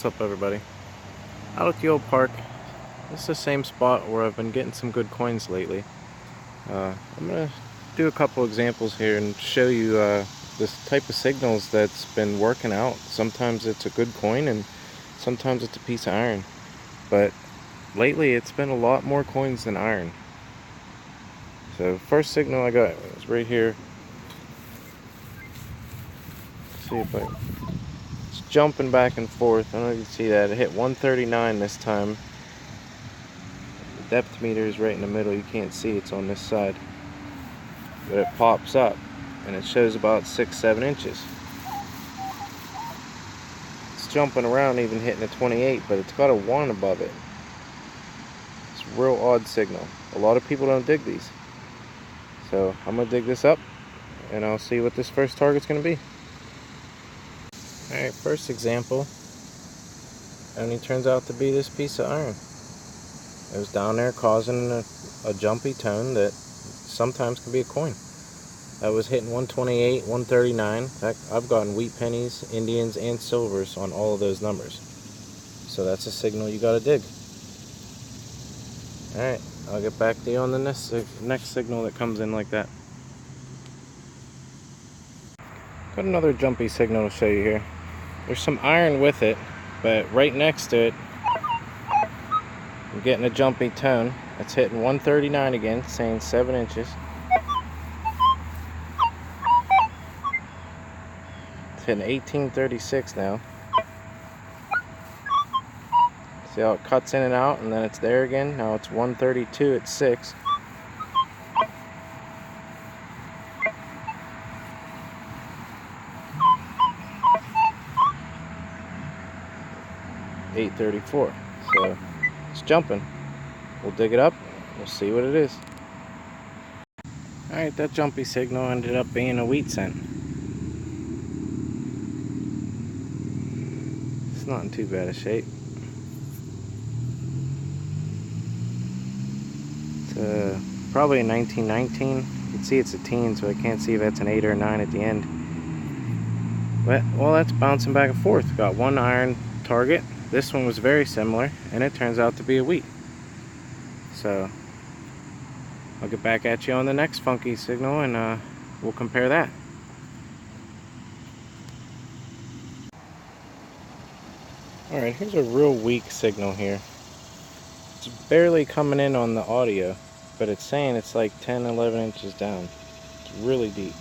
What's up, everybody? Out at the old park. This is the same spot where I've been getting some good coins lately. I'm gonna do a couple examples here and show you this type of signals that's been working out. Sometimes it's a good coin and sometimes it's a piece of iron, but lately it's been a lot more coins than iron. So first signal I got was right here. Let's see if it's jumping back and forth. I don't know if you can see that. It hit 139 this time. The depth meter is right in the middle. You can't see it's on this side, but it pops up and it shows about 6-7 inches. It's jumping around, even hitting a 28, but it's got a 1 above it. It's a real odd signal. A lot of people don't dig these, so I'm gonna dig this up and I'll see what this first target's gonna be. Alright, first example, only turns out to be this piece of iron. It was down there causing a jumpy tone that sometimes can be a coin. I was hitting 128, 139. In fact, I've gotten wheat pennies, Indians, and silvers on all of those numbers. So that's a signal you gotta dig. Alright, I'll get back to you on the next signal that comes in like that. Got another jumpy signal to show you here. There's some iron with it, but right next to it, I'm getting a jumpy tone. It's hitting 139 again, saying 7 inches. It's hitting 1836 now. See how it cuts in and out, and then it's there again. Now it's 132 at 6. $8.34. So it's jumping. We'll dig it up. We'll see what it is. Alright, that jumpy signal ended up being a wheat cent. It's not in too bad a shape. It's probably a 1919. You can see it's a teen, so I can't see if that's an 8 or a 9 at the end. But, well, that's bouncing back and forth. Got one iron target. This one was very similar, and it turns out to be a wheat. So I'll get back at you on the next funky signal, and we'll compare that. Alright, here's a real weak signal here. It's barely coming in on the audio, but it's saying it's like 10-11 inches down. It's really deep.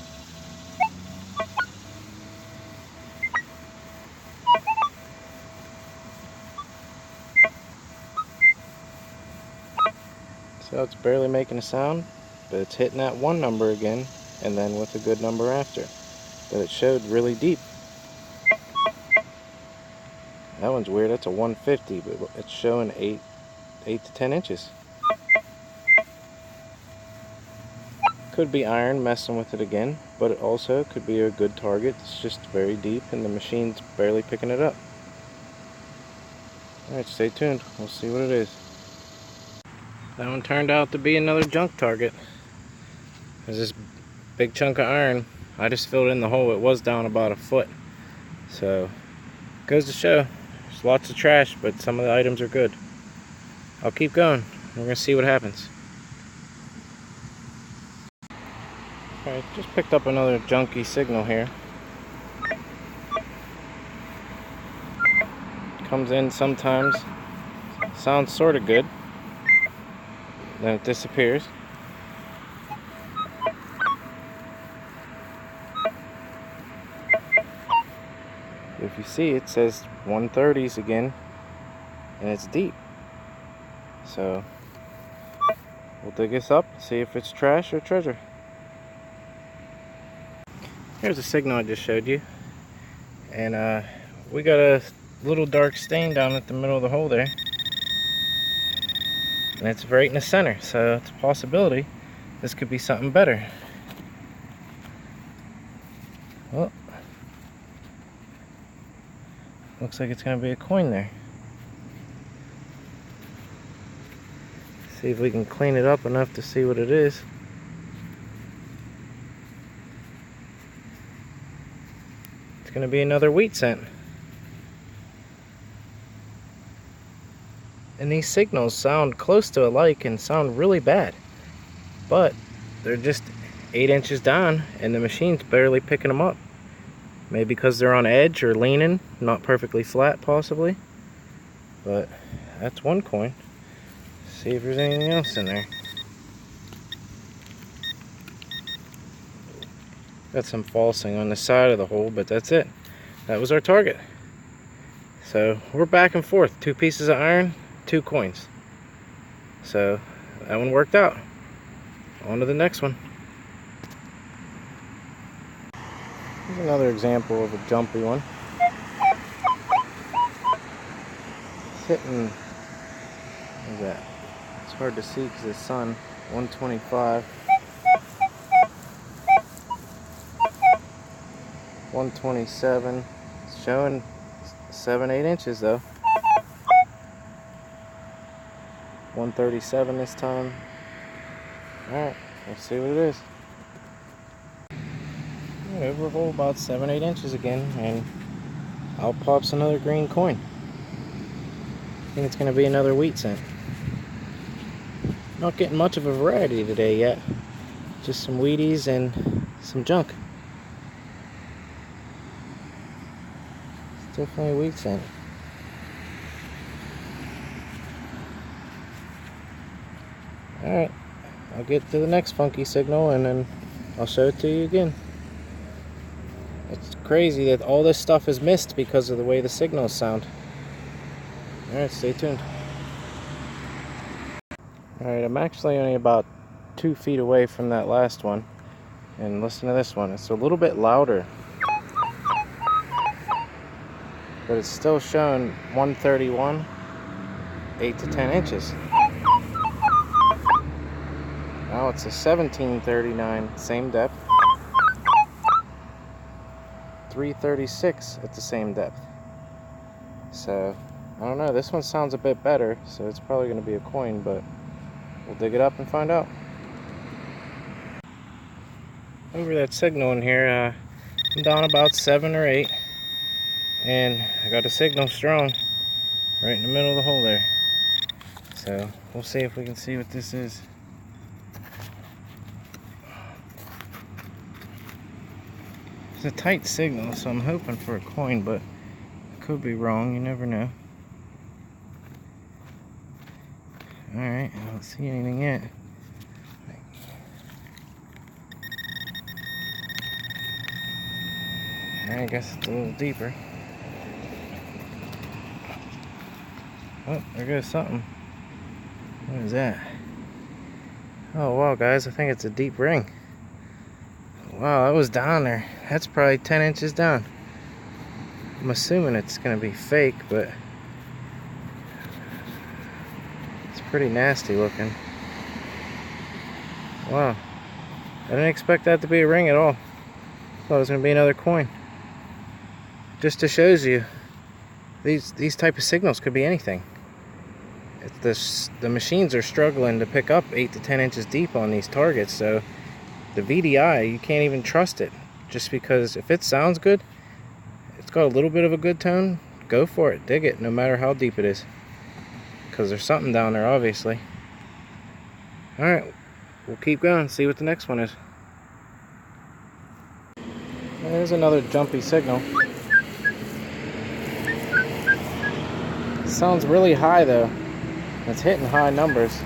So it's barely making a sound, but it's hitting that one number again, and then with a good number after. But it showed really deep. That one's weird. That's a 150, but it's showing 8 to 10 inches. Could be iron messing with it again, but it also could be a good target. It's just very deep, and the machine's barely picking it up. Alright, stay tuned. We'll see what it is. That one turned out to be another junk target. There's this big chunk of iron. I just filled in the hole. It was down about a foot. So, goes to show, there's lots of trash, but some of the items are good. I'll keep going. We're going to see what happens. Alright, just picked up another junky signal here. Comes in sometimes. Sounds sort of good. Then it disappears. If you see, it says 130s again, and it's deep. So we'll dig this up, see if it's trash or treasure. Here's a signal I just showed you, and we got a little dark stain down at the middle of the hole there. And it's right in the center, so it's a possibility this could be something better. Well, looks like it's going to be a coin there. See if we can clean it up enough to see what it is. It's going to be another wheat cent. and these signals sound close to alike and sound really bad. But they're just 8 inches down and the machine's barely picking them up. Maybe because they're on edge or leaning, not perfectly flat possibly. But that's one coin. See if there's anything else in there. Got some falsing on the side of the hole, but that's it. That was our target. So we're back and forth. 2 pieces of iron, 2 coins. So that one worked out. On to the next one. Here's another example of a jumpy one. It's hitting, what is that? It's hard to see because of the sun. 125. 127. It's showing 7-8 inches though. 137 this time. Alright, let's see what it is. Overhole about 7-8 inches again, and out pops another green coin. I think it's going to be another wheat cent. Not getting much of a variety today yet. Just some Wheaties and some junk. It's definitely a wheat cent. Alright, I'll get to the next funky signal and then I'll show it to you again. It's crazy that all this stuff is missed because of the way the signals sound. Alright, stay tuned. Alright, I'm actually only about 2 feet away from that last one. And listen to this one. It's a little bit louder. But it's still showing 131, 8 to 10 inches. Now it's a 1739, same depth. 336 at the same depth. So, I don't know, this one sounds a bit better, so it's probably going to be a coin, but we'll dig it up and find out. Over that signal in here, I'm down about 7 or 8, and I got a signal strong right in the middle of the hole there. So, we'll see if we can see what this is. It's a tight signal, so I'm hoping for a coin, but I could be wrong. You never know. Alright, I don't see anything yet. I guess it's a little deeper. Oh, there goes something. What is that? Oh wow, guys, I think it's a deep ring. Wow, that was down there. That's probably 10 inches down. I'm assuming it's going to be fake, but it's pretty nasty looking. Wow. I didn't expect that to be a ring at all. Thought it was going to be another coin. Just to show you, these type of signals could be anything. The machines are struggling to pick up 8 to 10 inches deep on these targets, so the VDI, you can't even trust it. Just because if it sounds good, it's got a little bit of a good tone, go for it, dig it, no matter how deep it is. Because there's something down there, obviously. Alright, we'll keep going, see what the next one is. There's another jumpy signal. It sounds really high though. It's hitting high numbers.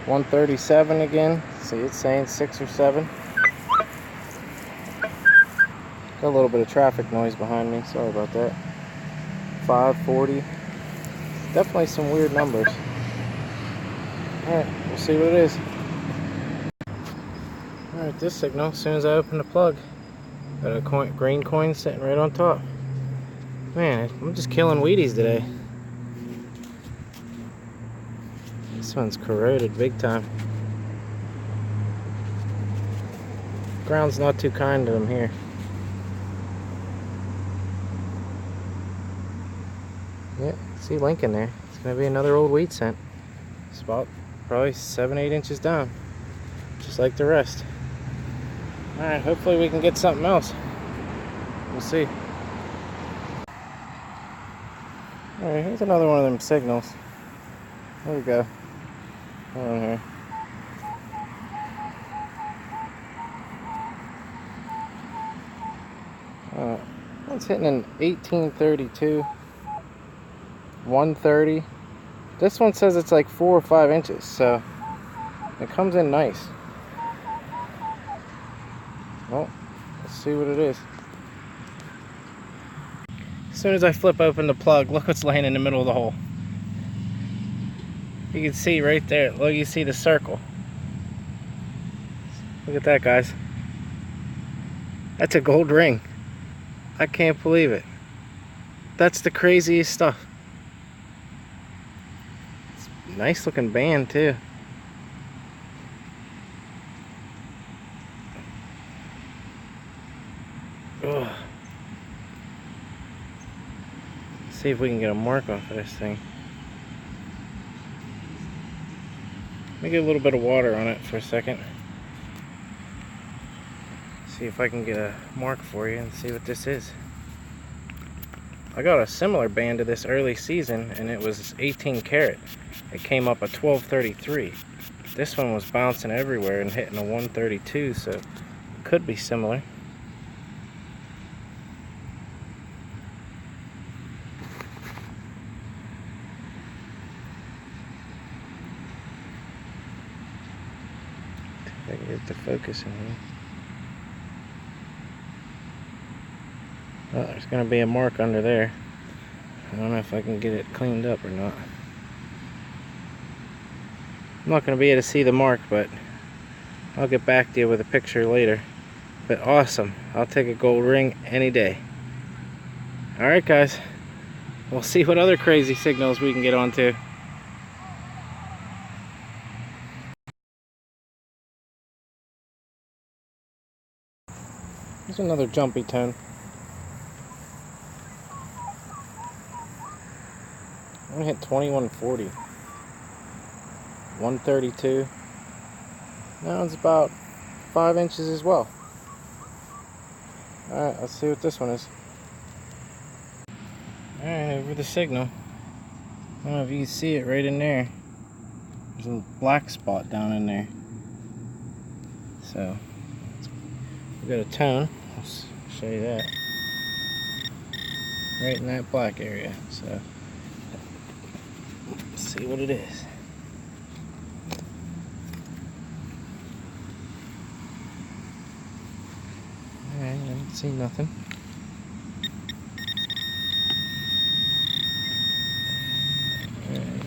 137 again. See, it's saying 6 or 7. Got a little bit of traffic noise behind me. Sorry about that. 540. Definitely some weird numbers. Alright, we'll see what it is. Alright, this signal, as soon as I open the plug, got a green coin sitting right on top. Man, I'm just killing Wheaties today. This one's corroded big time. Ground's not too kind to them here. Yeah, see Lincoln there. It's gonna be another old wheat cent. It's about probably 7-8 inches down, just like the rest. Alright, hopefully we can get something else. We'll see. Alright, here's another one of them signals. There we go. Hold on here. It's hitting an 1832, 130. This one says it's like 4 or 5 inches, so it comes in nice. Well, let's see what it is. As soon as I flip open the plug, look what's laying in the middle of the hole. You can see right there, look, you see the circle. Look at that, guys. That's a gold ring. I can't believe it. That's the craziest stuff. It's a nice looking band too. Ugh. See if we can get a mark off of this thing. Let me get a little bit of water on it for a second. See if I can get a mark for you and see what this is. I got a similar band to this early season and it was 18 karat. It came up a 1233. This one was bouncing everywhere and hitting a 132, so it could be similar. See if I can get the focus in here. Oh, there's going to be a mark under there. I don't know if I can get it cleaned up or not. I'm not going to be able to see the mark, but I'll get back to you with a picture later. But awesome. I'll take a gold ring any day. Alright guys, we'll see what other crazy signals we can get onto. Here's another jumpy tone. I'm gonna hit 2140. 132. That one's about 5 inches as well. Alright, let's see what this one is. Alright, over the signal. I don't know if you can see it right in there. There's a little black spot down in there. So, we got a tone. Let's show you that. Right in that black area. So, let's see what it is. Alright, I don't see nothing. Alright.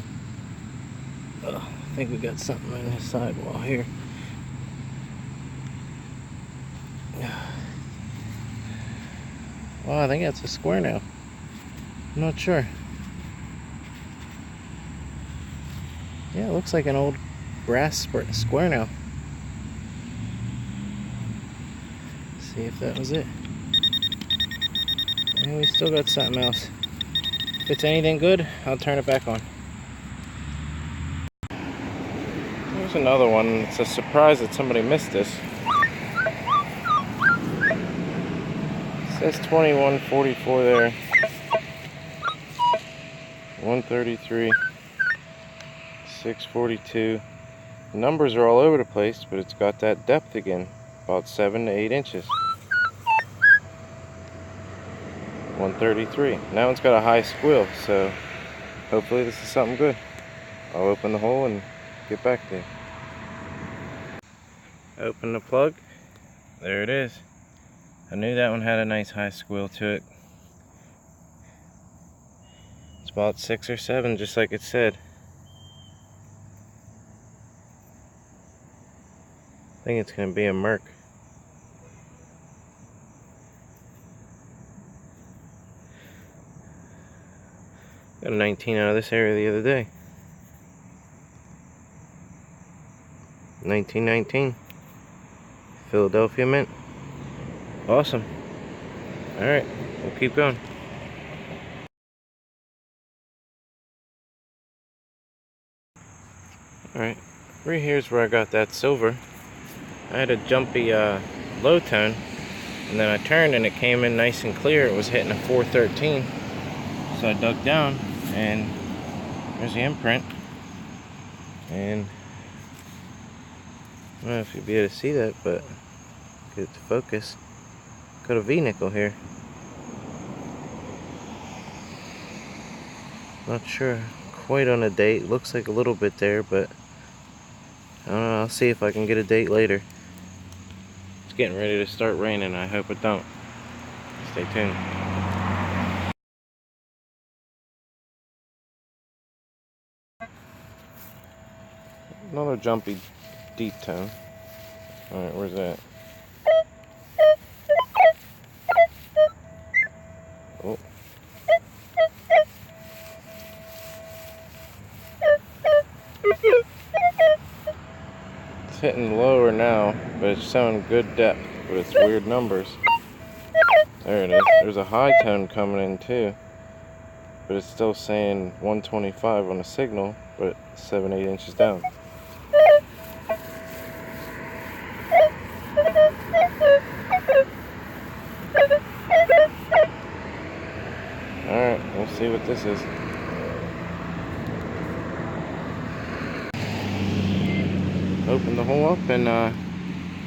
Oh, I think we got something on this sidewall here. Well, I think that's a square now. I'm not sure. Yeah, it looks like an old brass square now. See if that was it. And we still got something else. If it's anything good, I'll turn it back on. Here's another one. It's a surprise that somebody missed this. It says 2144 there. 133. 642. The numbers are all over the place, but it's got that depth again. About 7 to 8 inches. 133. Now it's got a high squeal, so hopefully this is something good. I'll open the hole and get back there. Open the plug. There it is. I knew that one had a nice high squeal to it. It's about 6 or 7, just like it said. I think it's going to be a Merc. Got a 19 out of this area the other day. 1919. Philadelphia Mint. Awesome. Alright, we'll keep going. Alright, right here's where I got that silver. I had a jumpy low tone, and then I turned and it came in nice and clear. It was hitting a 413. So I dug down and there's the imprint. And I don't know if you'll be able to see that, but get it to focus. Got a V-nickel here. Not sure quite on a date. Looks like a little bit there, but I don't know. I'll see if I can get a date later. It's getting ready to start raining. I hope it don't. Stay tuned. Another jumpy deep tone. Alright, where's that? Oh. It's hitting lower now, but it's showing good depth, but it's weird numbers. There it is. There's a high tone coming in too, but it's still saying 125 on the signal, but 7-8 inches down. Alright, we'll see what this is. Open the hole up, and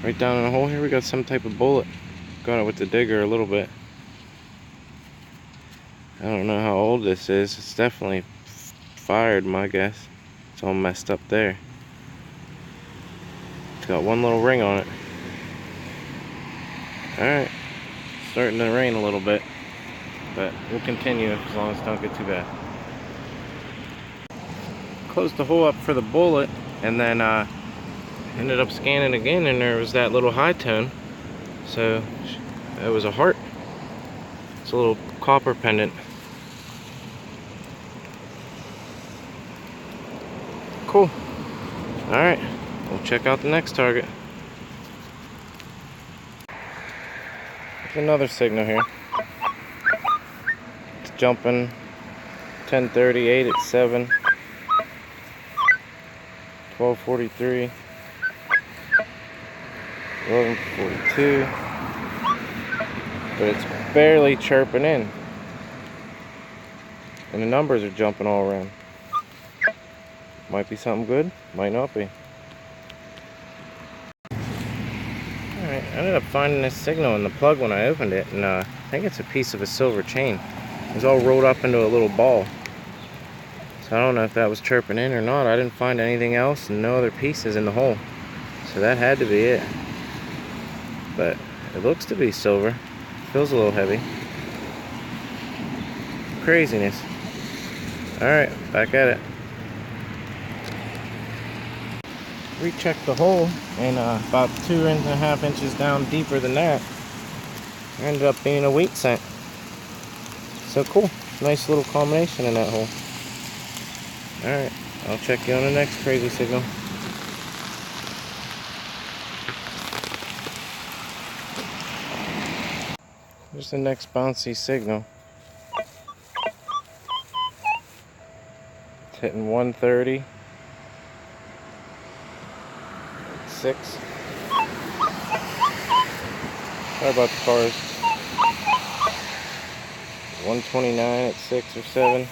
right down in the hole here we got some type of bullet. Got it with the digger a little bit. I don't know how old this is. It's definitely fired, my guess. It's all messed up there. It's got one little ring on it. Alright, starting to rain a little bit, but we'll continue as long as it don't get too bad. Closed the hole up for the bullet, and then ended up scanning again, and there was that little high tone. So it was a heart. It's a little copper pendant. Cool. Alright, we'll check out the next target. There's another signal here. It's jumping 10:38 at 7, 12:43, 11:42, but it's barely chirping in, and the numbers are jumping all around. Might be something good, might not be. Alright, I ended up finding this signal in the plug when I opened it, and I think it's a piece of a silver chain. It was all rolled up into a little ball. So I don't know if that was chirping in or not. I didn't find anything else and no other pieces in the hole. So that had to be it. But it looks to be silver. Feels a little heavy. Craziness. Alright, back at it. Recheck the hole, and about 2.5 inches down deeper than that, ended up being a wheat scent. So cool. Nice little combination in that hole. Alright, I'll check you on the next crazy signal. Here's the next bouncy signal. It's hitting 130. 6. Sorry about the cars. 129 at 6 or 7.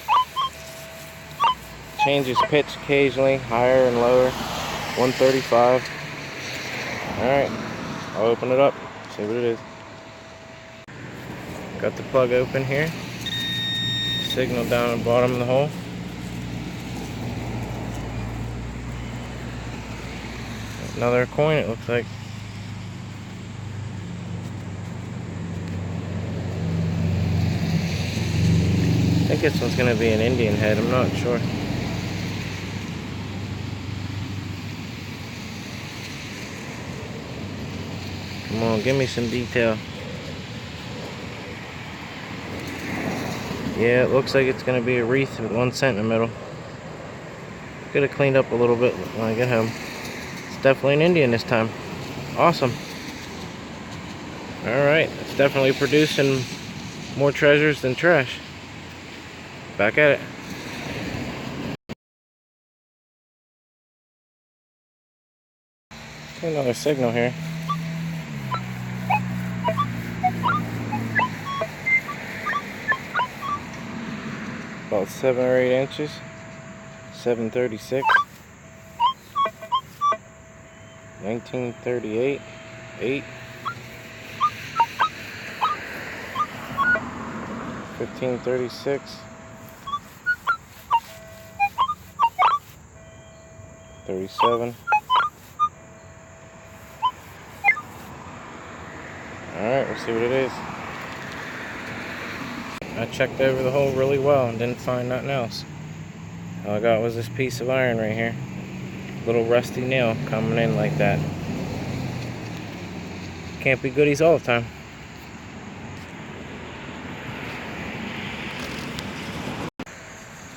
Changes pitch occasionally, higher and lower. 135. Alright, I'll open it up, see what it is. Got the plug open here. Signal down at the bottom of the hole. Another coin, it looks like. I think this one's going to be an Indian head, I'm not sure. Come on, give me some detail. Yeah, it looks like it's going to be a wreath with 1 cent in the middle. Get it cleaned up a little bit when I get home. It's definitely an Indian this time. Awesome. Alright, it's definitely producing more treasures than trash. Back at it. Another signal here. About about 7 or 8 inches. 736. 1938. 8. 1536. 37. Alright, we'll see what it is. I checked over the hole really well and didn't find nothing else. All I got was this piece of iron right here. Little rusty nail coming in like that. Can't be goodies all the time.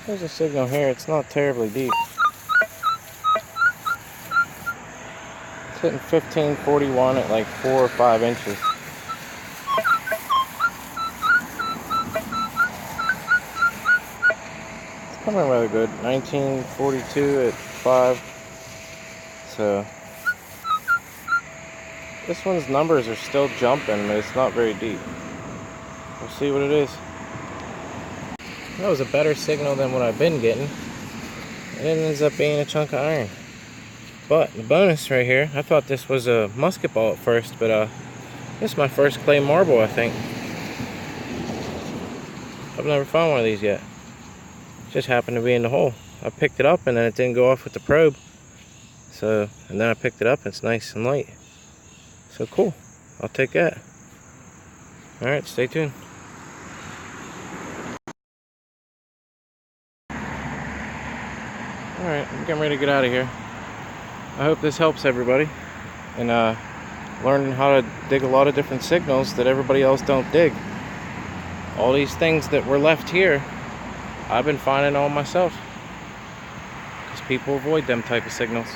There's a signal here. It's not terribly deep. It's hitting 1541 at like 4 or 5 inches. It's coming rather good. 1942 at 5. So this one's numbers are still jumping, but it's not very deep. We'll see what it is. That was a better signal than what I've been getting. And it ends up being a chunk of iron. But the bonus right here, I thought this was a musket ball at first, but this is my first clay marble, I think. I've never found one of these yet. It just happened to be in the hole. I picked it up and then it didn't go off with the probe. So, and then I picked it up and it's nice and light. So cool. I'll take that. Alright, stay tuned. Alright, I'm getting ready to get out of here. I hope this helps everybody in learning how to dig a lot of different signals that everybody else don't dig. All these things that were left here, I've been finding all myself. Because people avoid them type of signals.